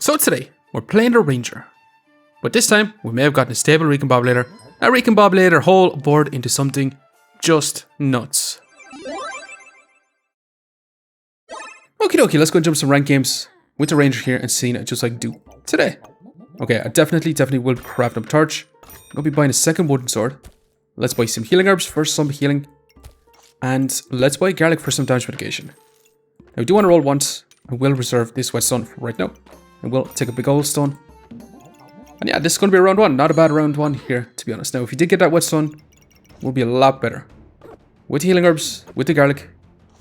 So today, we're playing the Ranger. But this time, we may have gotten a stable recombobulator, a recombobulator whole board into something just nuts. Okie dokie, let's go and jump some ranked games with the Ranger here and seeing it just like I do today. Okay, I definitely will craft up torch. I'm gonna be buying a second wooden sword. Let's buy some healing herbs for some healing. And let's buy garlic for some damage mitigation. Now we do want to roll once. I will reserve this whetstone for right now. And we'll take a big old stone. And yeah, this is going to be a round one. Not a bad round one here, to be honest. Now, if you did get that whetstone, it will be a lot better. With the healing herbs, with the garlic,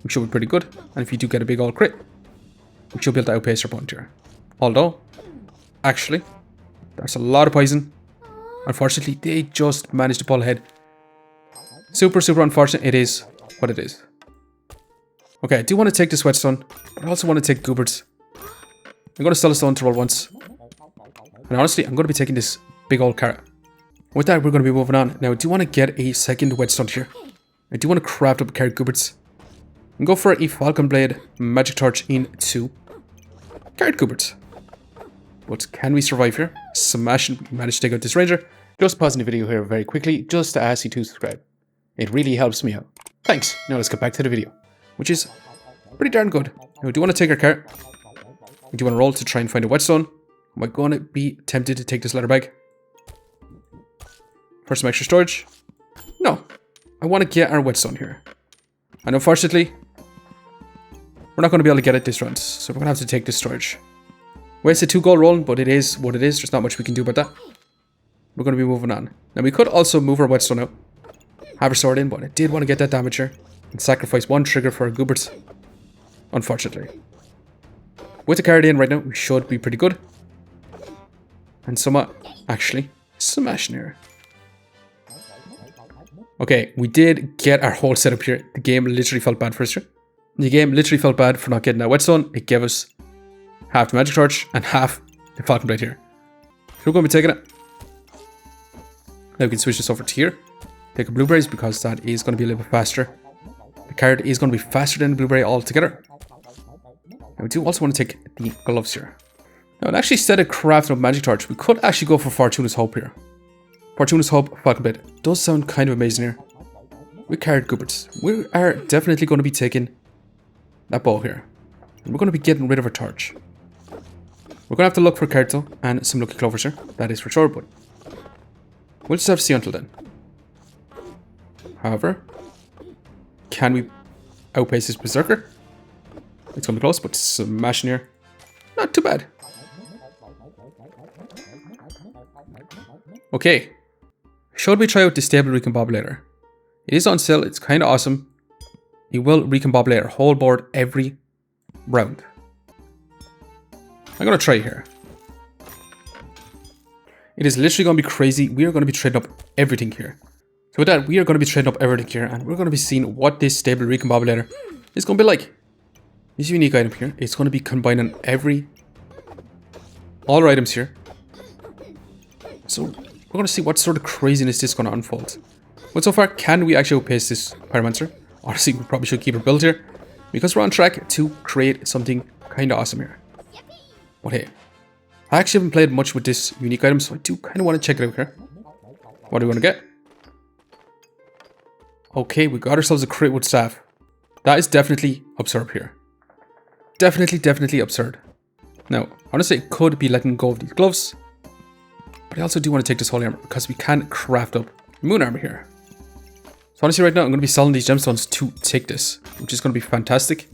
we should be pretty good. And if you do get a big old crit, we should be able to outpace your opponent here. Although, actually, that's a lot of poison. Unfortunately, they just managed to pull ahead. Super unfortunate. It is what it is. Okay, I do want to take this whetstone, but I also want to take goobards. I'm going to sell a stone to roll once. And honestly, I'm going to be taking this big old carrot. With that, we're going to be moving on. Now, I do want to get a second whetstone here. I do want to craft up a carrot goobards. And go for a falcon blade magic torch into carrot goobards. But can we survive here? Smashing, we managed to take out this ranger. Just pausing the video here very quickly, just to ask you to subscribe. It really helps me out. Thanks. Now let's get back to the video, which is pretty darn good. Now, we do want to take our carrot. We do want to roll to try and find a whetstone. Am I going to be tempted to take this leather bag for some extra storage? No. I want to get our whetstone here. And unfortunately, we're not going to be able to get it this round. So we're going to have to take this storage. Wasted 2 gold rolling, but it is what it is. There's not much we can do about that. We're going to be moving on. Now we could also move our whetstone out. Have our sword in, but I did want to get that damage here. And sacrifice 1 trigger for our goobards. Unfortunately. With the card in right now, we should be pretty good. And somewhat, actually, smashing here. Okay, we did get our whole setup here. The game literally felt bad for us here. The game literally felt bad for not getting that whetstone. It gave us half the magic torch and half the falcon blade here. So we're going to be taking it. Now we can switch this over to here. Take a blueberries because that is going to be a little bit faster. The card is going to be faster than the blueberry altogether. Now we do also want to take the gloves here. Now, and actually, instead of crafting up magic torch, we could actually go for Fortuna's Hope here. Fortuna's Hope, falcon blade. Does sound kind of amazing here. We carried goobards. We are definitely going to be taking that bow here. And we're going to be getting rid of our torch. We're going to have to look for cards though, and some lucky clovers here. That is for sure, but we'll just have to see until then. However, can we outpace this berserker? It's going to be close, but smashing here. Not too bad. Okay. Should we try out the stable recombobulator? It is on sale. It's kind of awesome. You will recombobulate our whole board every round. I'm going to try here. It is literally going to be crazy. We are going to be trading up everything here. So with that, we are going to be trading up everything here. And we're going to be seeing what this stable recombobulator is going to be like. This unique item here, it's going to be combining all our items here. So we're going to see what sort of craziness this is going to unfold. But so far, can we actually outpace this pyromancer? Honestly, we probably should keep our build here, because we're on track to create something kind of awesome here. But hey, I actually haven't played much with this unique item, so I do kind of want to check it out here. What do we want to get? Okay, we got ourselves a crit with staff. That is definitely absurd here. Definitely absurd. Now, honestly, it could be letting go of these gloves. But I also do want to take this holy armor because we can craft up moon armor here. So honestly, right now, I'm going to be selling these gemstones to take this, which is going to be fantastic.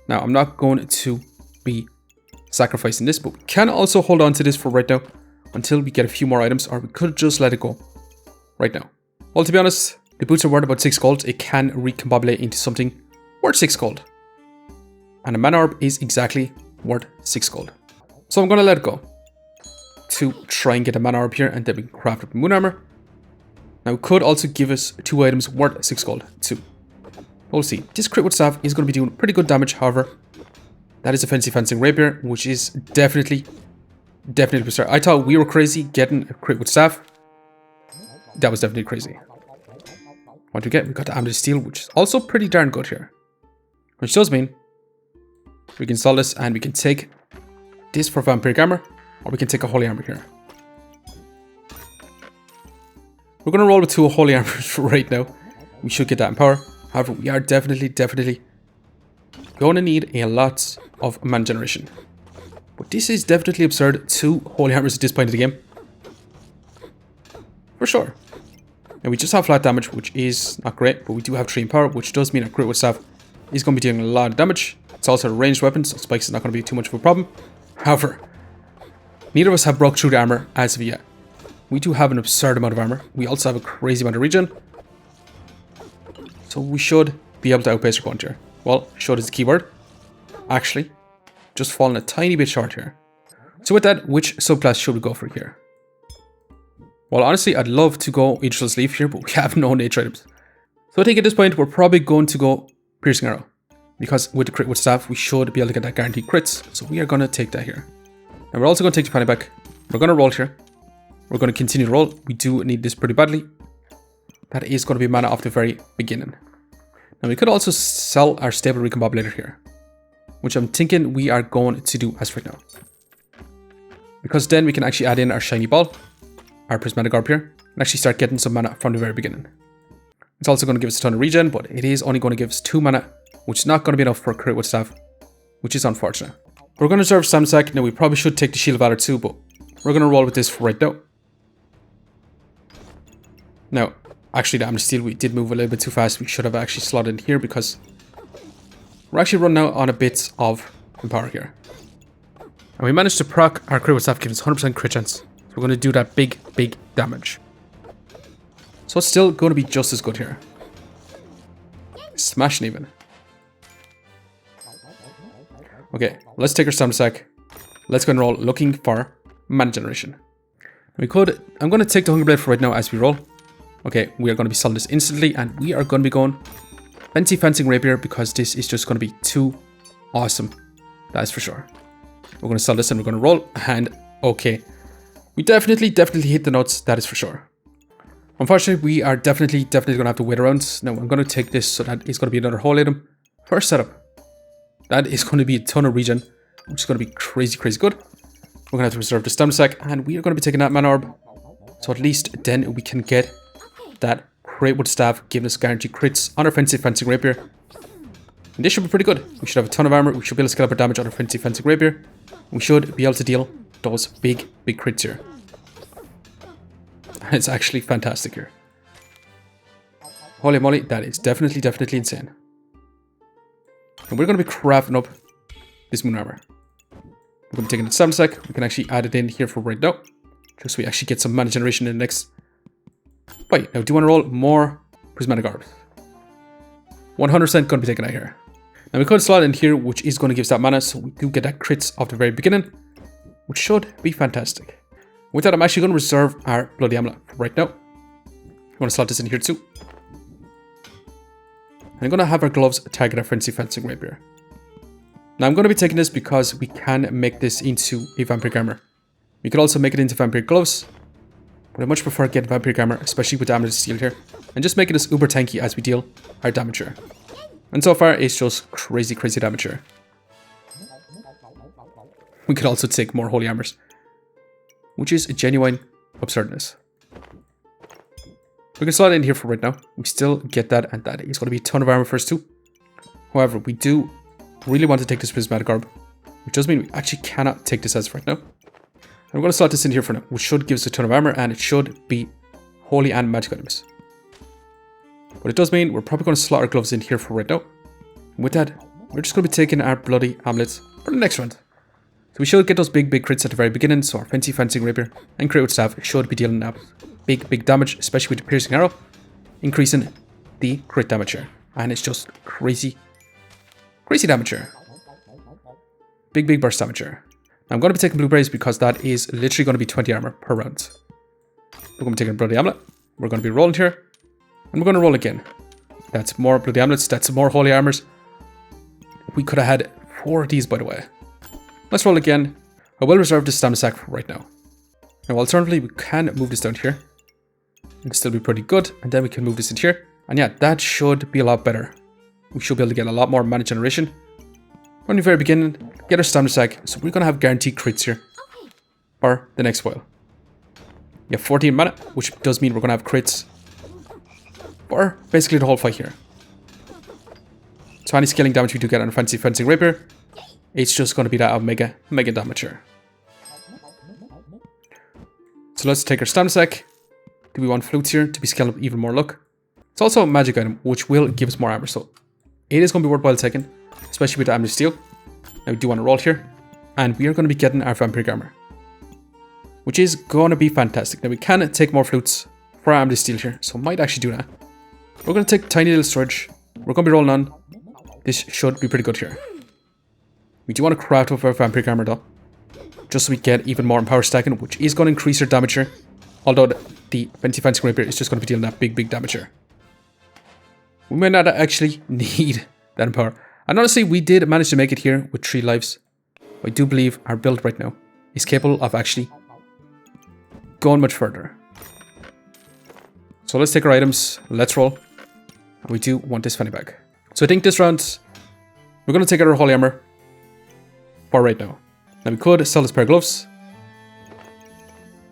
Now, I'm not going to be sacrificing this, but we can also hold on to this for right now until we get a few more items, or we could just let it go right now. Well, to be honest, the boots are worth about 6 gold. It can recombobulate into something worth 6 gold. And a mana orb is exactly worth 6 gold. So I'm going to let it go to try and get a mana orb here, and then we can craft up moon armor. Now it could also give us 2 items worth 6 gold too. We'll see. This crit with staff is going to be doing pretty good damage, however. That is a fancy rapier, which is definitely bizarre. I thought we were crazy getting a crit with staff. That was definitely crazy. What do we get? We got the amethyst steel, which is also pretty darn good here. Which does mean we can sell this and we can take this for vampiric armor, or we can take a holy armor here. We're going to roll with 2 holy armors right now. We should get that in power. However, we are definitely going to need a lot of mana generation. But this is definitely absurd. 2 holy armors at this point of the game. For sure. And we just have flat damage, which is not great, but we do have 3 in power, which does mean our Great Wood Staff is going to be dealing a lot of damage. It's also a ranged weapon, so spikes is not going to be too much of a problem. However, neither of us have broke through the armor as of yet. We do have an absurd amount of armor. We also have a crazy amount of regen. So we should be able to outpace our opponent here. Well, should is the key word. Actually, just falling a tiny bit short here. So with that, which subclass should we go for here? Well, honestly, I'd love to go Idrisil's Leaf here, but we have no nature items. So I think at this point, we're probably going to go Piercing Arrow. Because with the crit with staff, we should be able to get that guaranteed crits. So we are going to take that here. And we're also going to take the panic back. We're going to roll here. We're going to continue to roll. We do need this pretty badly. That is going to be mana off the very beginning. Now we could also sell our Stable Recombobulator here, which I'm thinking we are going to do as right now. Because then we can actually add in our Shiny Ball, our Prismatic Orb here, and actually start getting some mana from the very beginning. It's also going to give us a ton of regen, but it is only going to give us 2 mana, which is not going to be enough for a crit with staff, which is unfortunate. We're going to reserve Stamina Sack. Now we probably should take the Shield of Valor too, but we're going to roll with this for right now. Now, actually the Amnesty, we did move a little bit too fast. We should have actually slotted in here because we're actually running out on a bit of power here. And we managed to proc our crit with staff, giving us 100% crit chance. So we're going to do that big damage. So it's still going to be just as good here. Smashing even. Okay, let's take our Stamina Sack. Let's go and roll, looking for mana generation. I'm going to take the Hunger Blade for right now as we roll. Okay, we are going to be selling this instantly, and we are going to be going Fancy Fencing Rapier because this is just going to be too awesome. That is for sure. We're going to sell this and we're going to roll, and okay. We definitely hit the notes, that is for sure. Unfortunately, we are definitely going to have to wait around. Now, I'm going to take this, so that is going to be another whole item. First setup. That is going to be a ton of regen, which is going to be crazy good. We're going to have to reserve the Stamina Sack, and we are going to be taking that Mana Orb. So at least then we can get that Great Wood Staff, giving us guaranteed crits on our Fancy Fencing Rapier. And this should be pretty good. We should have a ton of armor. We should be able to scale up our damage on our Fancy Fencing Rapier. We should be able to deal those big crits here. And it's actually fantastic here. Holy moly, that is definitely insane. And we're going to be crafting up this moon armor. We're going to take it in the Stamina Sack. We can actually add it in here for right now, just so we actually get some mana generation in the next. Wait, now do you want to roll more Prismatic Orbs? 100% going to be taken out here. Now we could slot in here, which is going to give us that mana, so we do get that crits off the very beginning, which should be fantastic. With that, I'm actually going to reserve our Bloody Amulet for right now. I'm going to slot this in here too. And I'm going to have our gloves target our Fancy Fencing Rapier. Now I'm going to be taking this because we can make this into a Vampiric Armor. We could also make it into Vampiric Gloves, but I much prefer getting Vampiric Armor, especially with damage steel here, and just making this uber tanky as we deal our damage here. And so far, it's just crazy damage here. We could also take more Holy Armors, which is a genuine absurdness. We can slot it in here for right now. We still get that, and that is going to be a ton of armor first too. However, we do really want to take this Prismatic Orb, which does mean we actually cannot take this as of right now. And we're going to slot this in here for now, which should give us a ton of armor, and it should be holy and magic items. But it does mean we're probably going to slot our gloves in here for right now. And with that, we're just going to be taking our Bloody Amulets for the next round. So we should get those big crits at the very beginning, so our Fancy Fencing Rapier and Great Wood Staff should be dealing out big damage, especially with the Piercing Arrow, increasing the crit damage here. And it's just crazy damage here. Big burst damage here. Now I'm going to be taking Blueberries because that is literally going to be 20 armor per round. We're going to be taking Bloody Amulet. We're going to be rolling here. And we're going to roll again. That's more Bloody Amulets. That's more Holy Armors. We could have had 4 of these, by the way. Let's roll again. I will reserve this Stamina Sack for right now. Now, alternatively, we can move this down here. It can still be pretty good. And then we can move this in here. And yeah, that should be a lot better. We should be able to get a lot more mana generation. From the very beginning, get our stamina stack, so we're going to have guaranteed crits here for the next while. We have 14 mana, which does mean we're going to have crits for basically the whole fight here. So any scaling damage we do get on a fancy fencing rapier, it's just going to be that of mega damage here. So let's take our stamina stack. Do we want flutes here to be scaled up even more luck? It's also a magic item, which will give us more armor, so it is going to be worthwhile taking, especially with the Amethyst Steel. Now we do want to roll here, and we are going to be getting our vampiric armor, which is going to be fantastic. Now we can take more flutes for our Amethyst Steel here, so might actually do that. We're going to take tiny little storage. We're going to be rolling on. This should be pretty good here. We do want to craft up our vampiric armor though, just so we get even more power stacking, which is going to increase our damage here. Although the fancy rapier is just going to be dealing that big damage here. We might not actually need that power. And honestly, we did manage to make it here with 3 lives. I do believe our build right now is capable of actually going much further. So let's take our items. Let's roll. And we do want this fanny bag. So I think this round, we're going to take out our holy armor for right now. Now we could sell this pair of gloves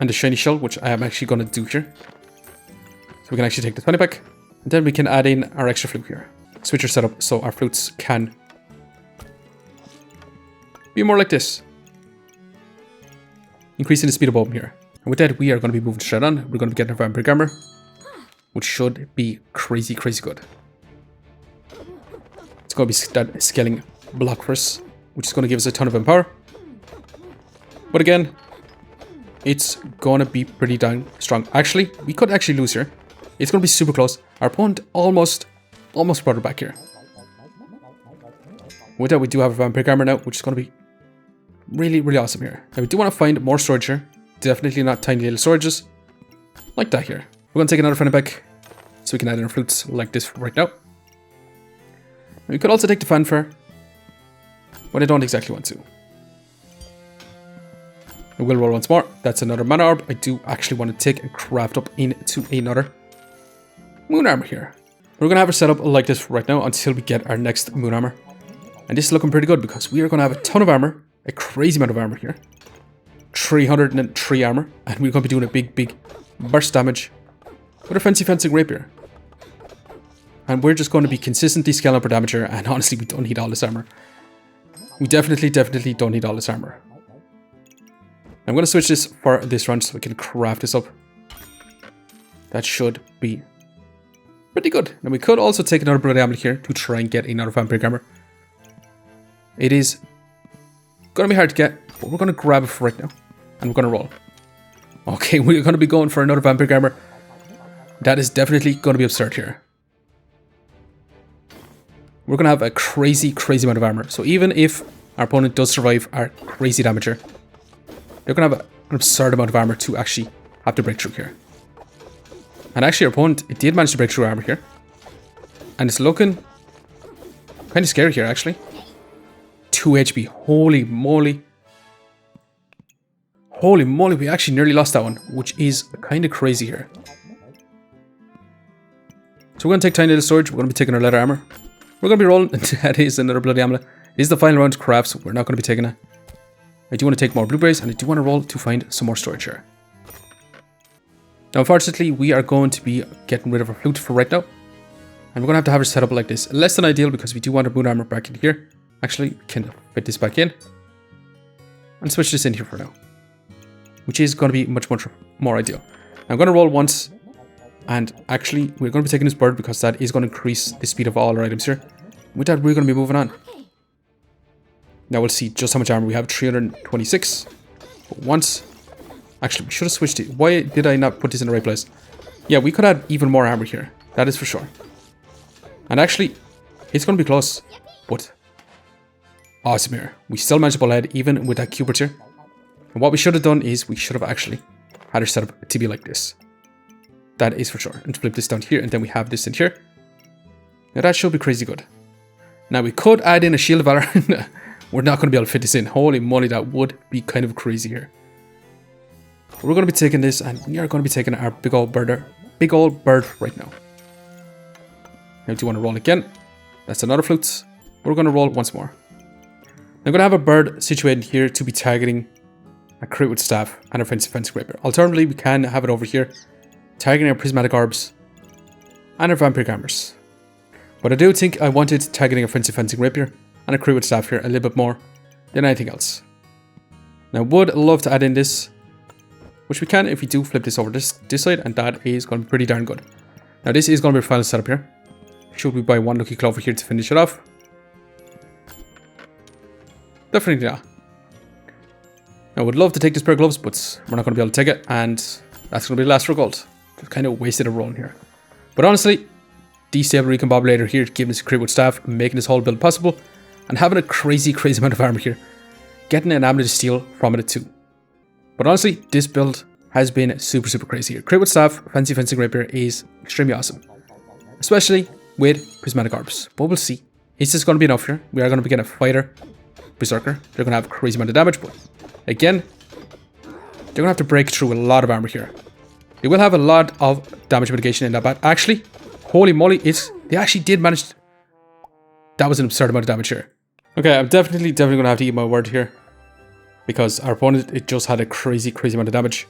and the shiny shell, which I am actually going to do here. So we can actually take this fanny pack, and then we can add in our extra flute here. Switch our setup so our flutes can be more like this, increasing the speed of open here. And with that, we are going to be moving straight on. We're going to be getting our vampiric armor, which should be crazy good. It's going to be that scaling block for us, which is going to give us a ton of empower. But again, it's going to be pretty dang strong. Actually, we could actually lose here. It's going to be super close. Our opponent almost brought it back here. With that, we do have a vampiric armor now, which is going to be really awesome here. Now, we do want to find more storage here. Definitely not tiny little storages like that here. We're going to take another fanny pack so we can add in our flutes like this right now. We could also take the fanfare, but I don't exactly want to. I will roll once more. That's another mana orb. I do actually want to take and craft up into another moon armor here. We're going to have it set up like this right now until we get our next moon armor. And this is looking pretty good because we are going to have a ton of armor, a crazy amount of armor here. 303 armor, and we're going to be doing a big burst damage with a fancy fencing rapier. And we're just going to be consistently scaling up our damage here, and honestly, we don't need all this armor. We definitely don't need all this armor. I'm going to switch this for this run so we can craft this up. That should be pretty good. Now we could also take another bloody amulet here to try and get another vampiric armor. It is going to be hard to get, but we're going to grab it for right now. And we're going to roll. Okay, we're going to be going for another vampiric armor. That is definitely going to be absurd here. We're going to have a crazy amount of armor. So even if our opponent does survive our crazy damage here, they're going to have an absurd amount of armor to actually have to break through here. And actually our opponent, it did manage to break through armor here. And it's looking kind of scary here actually. 2 HP, holy moly. Holy moly, we actually nearly lost that one, which is kind of crazy here. So we're going to take tiny little storage, we're going to be taking our leather armor. We're going to be rolling, that is another bloody amulet. It is the final round to craft, so we're not going to be taking it. I do want to take more blueberries, and I do want to roll to find some more storage here. Now, unfortunately, we are going to be getting rid of our flute for right now. And we're going to have it set up like this. Less than ideal, because we do want our moon armor back in here. Actually, we can fit this back in. And switch this in here for now. Which is going to be much more ideal. I'm going to roll once. And actually, we're going to be taking this bird, because that is going to increase the speed of all our items here. With that, we're going to be moving on. Now we'll see just how much armor we have. 326. But once. Actually, we should have switched it. Why did I not put this in the right place? Yeah, we could add even more armor here. That is for sure. And actually, it's going to be close. But awesome here. We still managed to pull ahead even with that Cubert here. And what we should have done is we should have actually had our setup to be like this. That is for sure. And flip this down here, and then we have this in here. Now that should be crazy good. Now we could add in a Shield of Valor. We're not going to be able to fit this in. Holy moly, that would be kind of crazy here. We're going to be taking this, and we are going to be taking our big old bird right now. Now do you want to roll again? That's another flute. We're going to roll once more. I'm going to have a bird situated here to be targeting a crit with staff and a fencing rapier. Alternatively, we can have it over here targeting our prismatic orbs and our vampire hammers. But I do think I wanted targeting a fencing rapier and a crit with staff here a little bit more than anything else. Now, would love to add in this, which we can if we do flip this over this side, and that is going to be pretty darn good. Now, this is going to be our final setup here. Should we buy one lucky clover here to finish it off? Definitely not. I would love to take this pair of gloves, but we're not going to be able to take it, and that's going to be the last for gold. Just kind of wasted a run here. But honestly, the Stable Recombobulator here giving us a crit with staff, making this whole build possible, and having a crazy amount of armor here. Getting an amulet of steel from it too. But honestly, this build has been super crazy here. Crit with staff, fencing rapier is extremely awesome. Especially with prismatic orbs. But we'll see. Is this going to be enough here? We are going to be getting a fighter berserker. They're going to have a crazy amount of damage, but again, they're going to have to break through a lot of armor here. They will have a lot of damage mitigation in that bat. Actually, holy moly, they actually did manage. That was an absurd amount of damage here. Okay, I'm definitely going to have to eat my word here. Because our opponent, it just had a crazy amount of damage.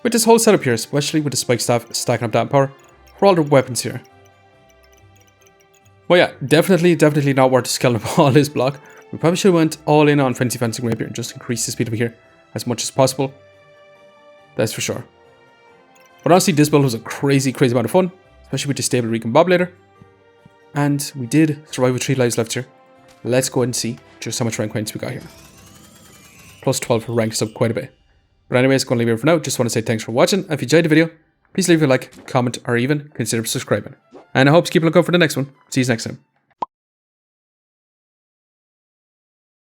With this whole setup here, especially with the spike staff stacking up that power for all their weapons here. Well, yeah, definitely not worth scaling up all this block. We probably should have went all in on fencing rapier and just increase the speed of it here as much as possible. That's for sure. But honestly, this build was a crazy amount of fun, especially with the Stable Recombobulator. And we did survive with 3 lives left here. Let's go ahead and see just how much rank points we got here. Plus 12 ranks up quite a bit. But anyways, going to leave it for now. Just want to say thanks for watching. If you enjoyed the video, please leave a like, comment, or even consider subscribing. And I hope to keep a lookout for the next one. See you next time.